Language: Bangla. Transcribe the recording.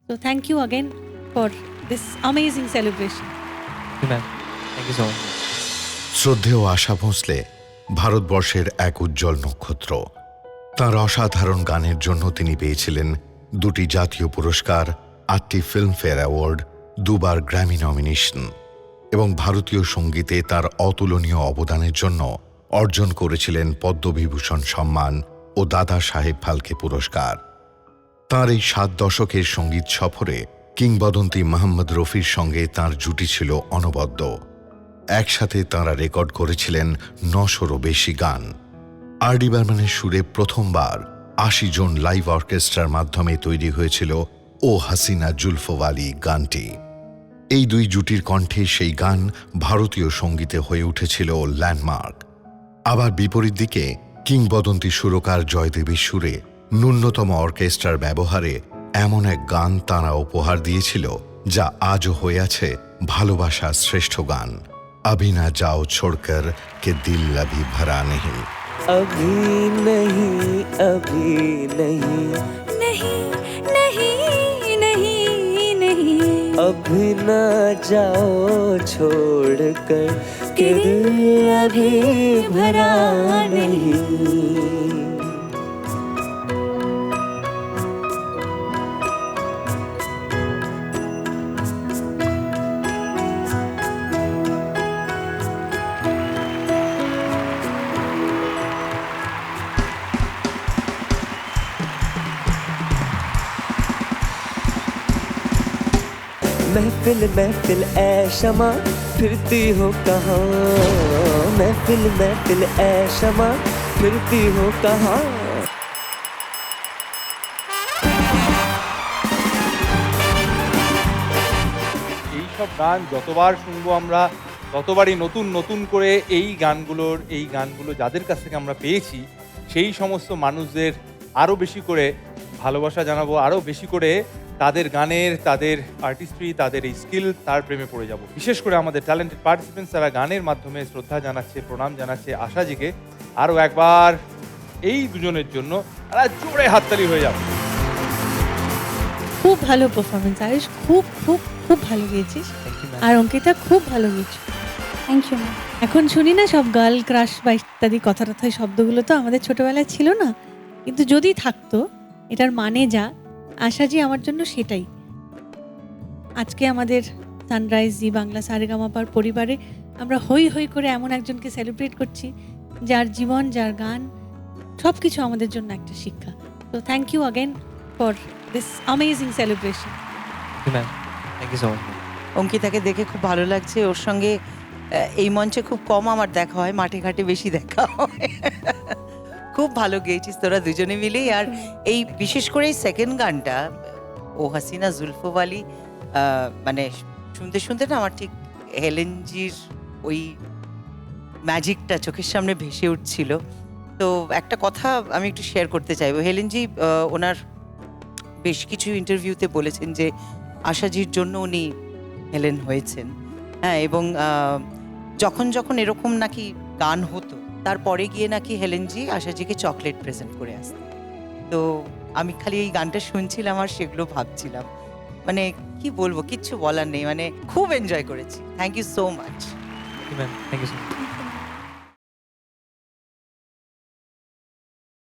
So thank you again for this amazing celebration. Ma'am thank you so much. শ্রদ্ধেয় আশা ভোঁসলে ভারতবর্ষের এক উজ্জ্বল নক্ষত্র। তাঁর অসাধারণ গানের জন্য তিনি পেয়েছিলেন 2টি জাতীয় পুরস্কার, 8টি ফিল্মফেয়ার অ্যাওয়ার্ড, 2বার গ্র্যামি নমিনেশন এবং ভারতীয় সঙ্গীতে তার অতুলনীয় অবদানের জন্য অর্জন করেছিলেন পদ্মবিভূষণ সম্মান ও দাদা সাহেব ফালকে পুরস্কার। তাঁর এই 7 দশকের সঙ্গীত সফরে কিংবদন্তি মোহাম্মদ রফির সঙ্গে তাঁর জুটি ছিল অনবদ্য। একসাথে তাঁরা রেকর্ড করেছিলেন 900-রও বেশি গান। আর.ডি. বর্মনের সুরে প্রথমবার 80 জন লাইভ অর্কেস্ট্রার মাধ্যমে তৈরি হয়েছিল ও হাসিনা জুলফোওয়ালি গানটি। এই 2 জুটির কণ্ঠে সেই গান ভারতীয় সঙ্গীতে হয়ে উঠেছিল ল্যান্ডমার্ক। আবার বিপরীত দিকে কিংবদন্তি সুরকার জয়দেবের সুরে ন্যূনতম অর্কেস্ট্রার ব্যবহারে এমন এক গান তাঁরা উপহার দিয়েছিল যা আজও হয়ে আছে ভালোবাসার শ্রেষ্ঠ গান, अभी ना जाओ छोड़कर के दिल अभी भरा नहीं। अभी नहीं, अभी नहीं, नहीं नहीं नहीं नहीं अभी ना जाओ छोड़ कर के दिल अभी भरा नहीं। महफिल महफिल ऐ शमा फिरती हो कहाँ, महफिल महफिल ऐ शमा फिरती हो कहाँ। এইসব গান যতবার শুনবো আমরা ততবারই নতুন নতুন করে এই গানগুলো যাদের কাছ থেকে আমরা পেয়েছি সেই সমস্ত মানুষদের আরও বেশি করে ভালোবাসা জানাবো, আরও বেশি করে তাদের গানের, তাদের আর্টিস্ট্রি, তাদের এই স্কিল, তার প্রেমে পড়ে যাব। বিশেষ করে আমাদের ট্যালেন্টেড পার্টিসিপেন্টস তারা গানের মাধ্যমে শ্রদ্ধা জানাচ্ছে, প্রণাম জানাচ্ছে আশাজিকে। আরও একবার এই দুজনের জন্য তারা জোরে হাততালি হয়ে যাবে। খুব ভালো পারফরমেন্স আয়ুষ, খুব খুব খুব ভালো গেয়েছিস। Thank you ma'am. আর অঙ্কিতা খুব ভালো গেয়েছো। Thank you ma'am. এখন শুনি না সব গার্ল ক্রাশ বা ইত্যাদি কথা টথা, শব্দগুলো তো আমাদের ছোটবেলায় ছিল না, কিন্তু যদি থাকতো এটার মানে যা, আশাজি আমার জন্য সেটাই। আজকে আমাদের সানরাইজ জি বাংলা সারেগামাপার পরিবারে আমরা হই হই করে এমন একজনকে সেলিব্রেট করছি যার জীবন, যার গান সব কিছু আমাদের জন্য একটা শিক্ষা। তো thank you again for this amazing celebration. Ma'am thank you so much. অঙ্কিতাকে দেখে খুব ভালো লাগছে। ওর সঙ্গে এই মঞ্চে খুব কম আমার দেখা হয়, মাঠে ঘাটে বেশি দেখা হয়। খুব ভালো গেয়েছিস তোরা দুজনে মিলেই। আর এই বিশেষ করে এই সেকেন্ড গানটা ও হাসিনা জুলফোওয়ালি, মানে শুনতে শুনতে না আমার ঠিক হেলেনজির ওই ম্যাজিকটা চোখের সামনে ভেসে উঠছিল। তো একটা কথা আমি একটু শেয়ার করতে চাইবো। হেলেনজি ওনার বেশ কিছু ইন্টারভিউতে বলেছেন যে আশাজির জন্য উনি হেলেন হয়েছেন। হ্যাঁ, এবং যখন যখন এরকম নাকি গান হতো তারপরে গিয়ে নাকি হেলেনজি আশাজিকে চকলেট প্রেজেন্ট করে আসতেন। তো আমি খালি এই গানটা শুনছিলাম আর সেগুলো ভাবছিলাম। মানে কি বলবো, কিচ্ছু বলার নেই, মানে খুব এনজয় করেছি। Thank you so much. Ma'am thank you so much.